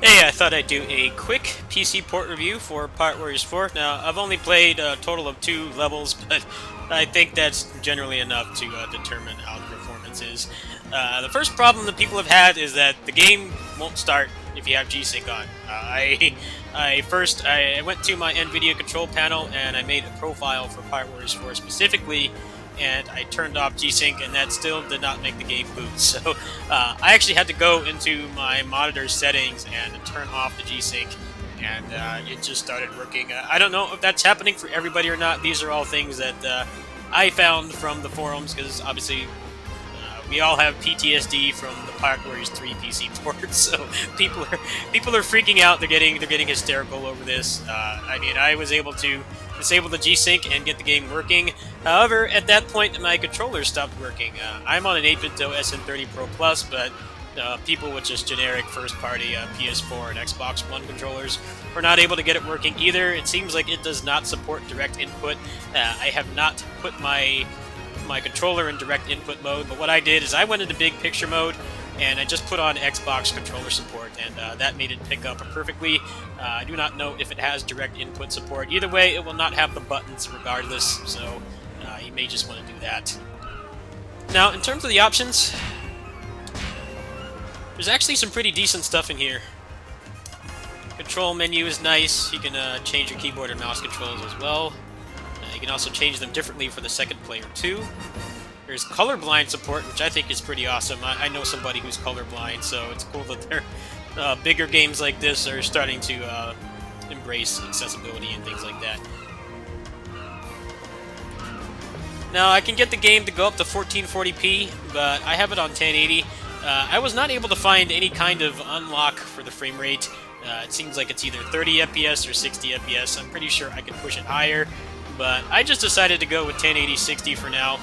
Hey, I thought I'd do a quick PC port review for Pirate Warriors 4. Now, I've only played a total of 2 levels, but I think that's generally enough to determine how the performance is. The first problem that people have had is that the game won't start if you have G-Sync on. I went to my NVIDIA control panel and I made a profile for Pirate Warriors 4 specifically, and I turned off G-Sync, and that still did not make the game boot. So I actually had to go into my monitor settings and turn off the G-Sync, and it just started working. I don't know if that's happening for everybody or not. These are all things that I found from the forums, because obviously we all have PTSD from the Pirate Warriors 3 PC port, so people are freaking out. They're getting hysterical over this. I mean, I was able to disable the G-Sync and get the game working. However, at that point, my controller stopped working. I'm on an 8-bit SN30 Pro Plus, but people with just generic first-party PS4 and Xbox One controllers were not able to get it working either. It seems like it does not support direct input. I have not put my controller in direct input mode, but what I did is I went into big picture mode and I just put on Xbox controller support, and that made it pick up perfectly. I do not know if it has direct input support. Either way, it will not have the buttons regardless, so you may just want to do that. Now, in terms of the options, there's actually some pretty decent stuff in here. Control menu is nice. You can change your keyboard and mouse controls as well. You can also change them differently for the second player too. There's Colorblind Support, which I think is pretty awesome. I know somebody who's colorblind, so it's cool that bigger games like this are starting to embrace accessibility and things like that. Now, I can get the game to go up to 1440p, but I have it on 1080. I was not able to find any kind of unlock for the frame rate. It seems like it's either 30 FPS or 60 FPS. I'm pretty sure I can push it higher, but I just decided to go with 1080-60 for now.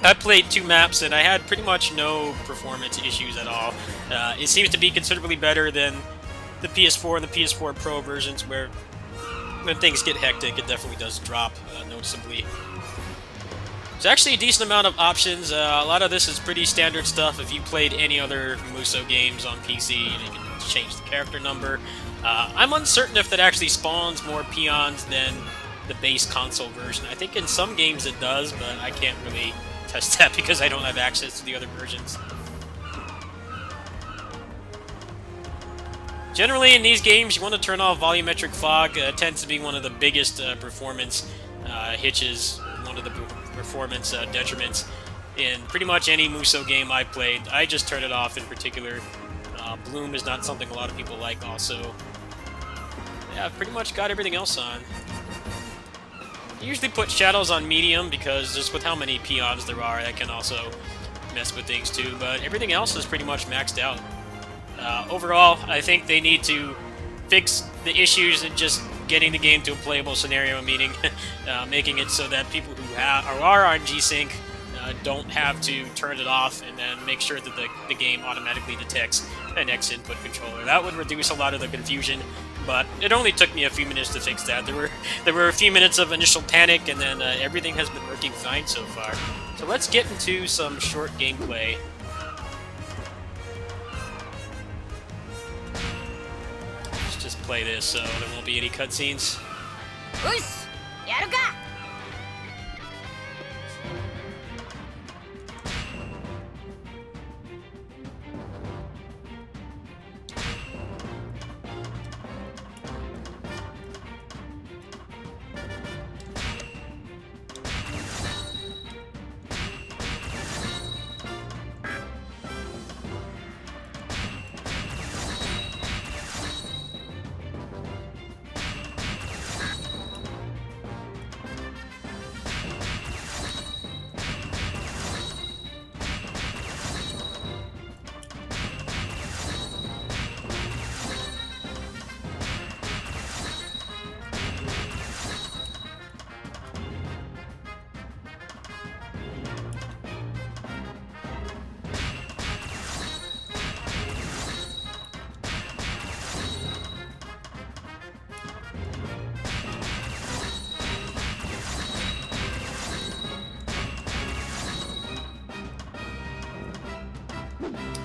I played 2 maps and I had pretty much no performance issues at all. It seems to be considerably better than the PS4 and the PS4 Pro versions, where when things get hectic, it definitely does drop noticeably. There's actually a decent amount of options. A lot of this is pretty standard stuff. If you played any other Muso games on PC, you can change the character number. I'm uncertain if that actually spawns more peons than the base console version. I think in some games it does, but I can't really test that because I don't have access to the other versions. Generally, in these games, you want to turn off Volumetric Fog. It tends to be one of the biggest performance hitches, one of the performance detriments in pretty much any Muso game I played. I just turn it off in particular. Bloom is not something a lot of people like also. Yeah, I've pretty much got everything else on. I usually put shadows on medium because just with how many peons there are, that can also mess with things too, but everything else is pretty much maxed out. Overall, I think they need to fix the issues in just getting the game to a playable scenario, meaning making it so that people who are on G-Sync don't have to turn it off, and then make sure that the game automatically detects an X input controller. That would reduce a lot of the confusion, but it only took me a few minutes to fix that. There were a few minutes of initial panic, and then everything has been working fine so far. So let's get into some short gameplay. Let's just play this so there won't be any cutscenes.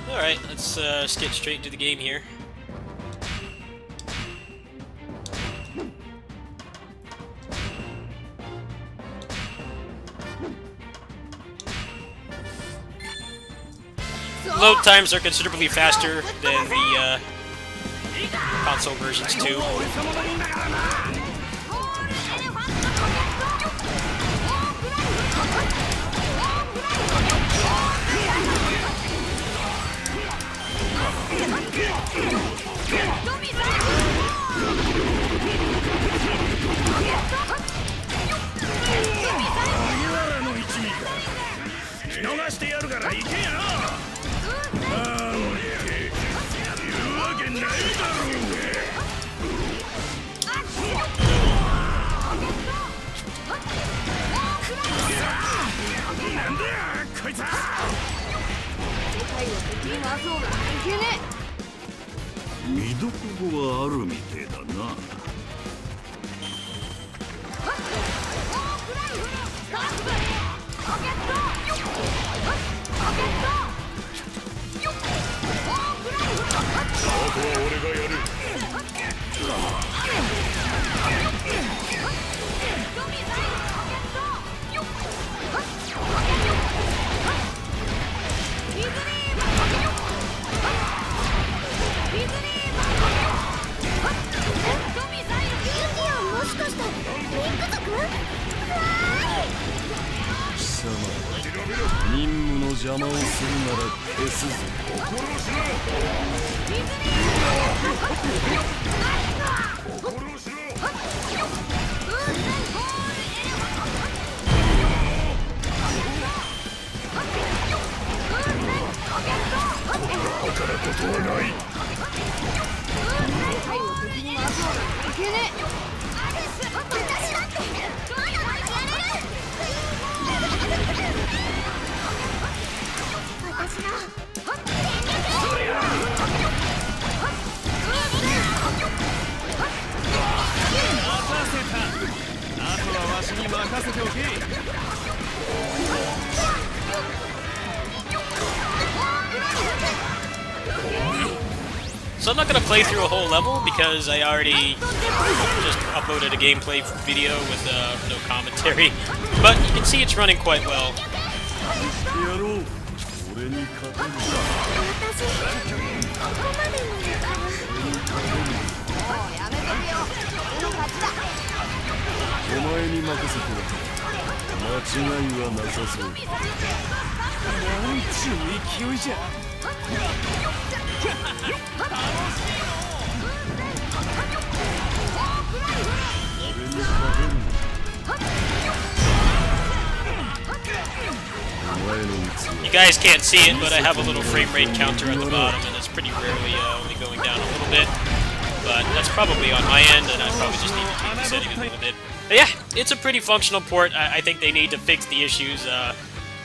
Alright, let's get straight into the game here. load times are considerably faster than the console versions too. So I'm not going to play through a whole level because I already just uploaded a gameplay video with no commentary, but you can see it's running quite well. You guys can't see it, but I have a little frame rate counter at the bottom, and it's pretty rarely only going down a little bit. But that's probably on my end, and I probably just need to keep the setting a little bit. But yeah, it's a pretty functional port. I think they need to fix the issues.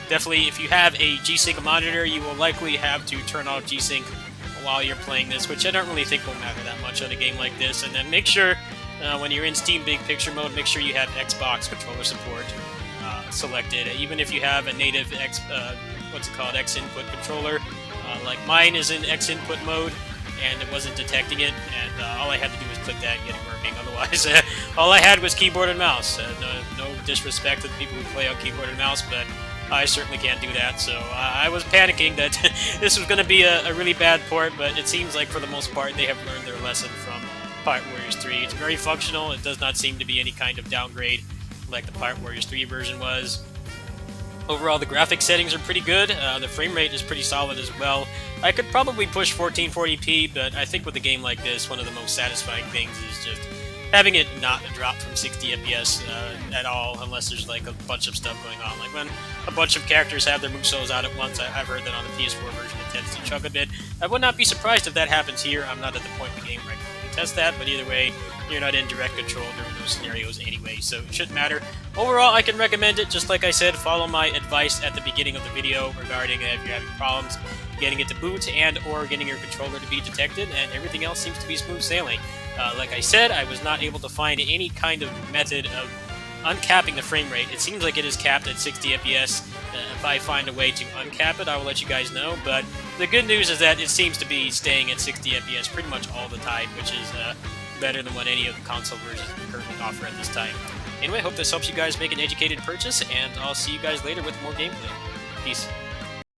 Definitely, if you have a G-Sync monitor, you will likely have to turn off G-Sync while you're playing this, which I don't really think will matter that much on a game like this. And then make sure, when you're in Steam Big Picture mode, make sure you have Xbox controller support selected. Even if you have a native X-input controller, like mine is in X-input mode, and it wasn't detecting it, and all I had to do was click that and get it working. Otherwise, all I had was keyboard and mouse. No disrespect to the people who play on keyboard and mouse, but I certainly can't do that, so I was panicking that this was going to be a really bad port, but it seems like for the most part they have learned their lesson from Pirate Warriors 3. It's very functional. It does not seem to be any kind of downgrade like the Pirate Warriors 3 version was. Overall, the graphics settings are pretty good. The frame rate is pretty solid as well. I could probably push 1440p, but I think with a game like this, one of the most satisfying things is just having it not drop from 60 FPS at all, unless there's like a bunch of stuff going on. Like when a bunch of characters have their movesaws out at once, I've heard that on the PS4 version it tends to chug a bit. I would not be surprised if that happens here. I'm not at the point in the game where I can really test that, but either way, you're not in direct control during those scenarios anyway, so it shouldn't matter. Overall, I can recommend it. Just like I said, follow my advice at the beginning of the video regarding if you're having problems getting it to boot and or getting your controller to be detected, and everything else seems to be smooth sailing. Like I said, I was not able to find any kind of method of uncapping the frame rate. It seems like it is capped at 60 FPS. If I find a way to uncap it, I will let you guys know, but the good news is that it seems to be staying at 60 FPS pretty much all the time, which is better than what any of the console versions currently offer at this time. Anyway, hope this helps you guys make an educated purchase, and I'll see you guys later with more gameplay. Peace.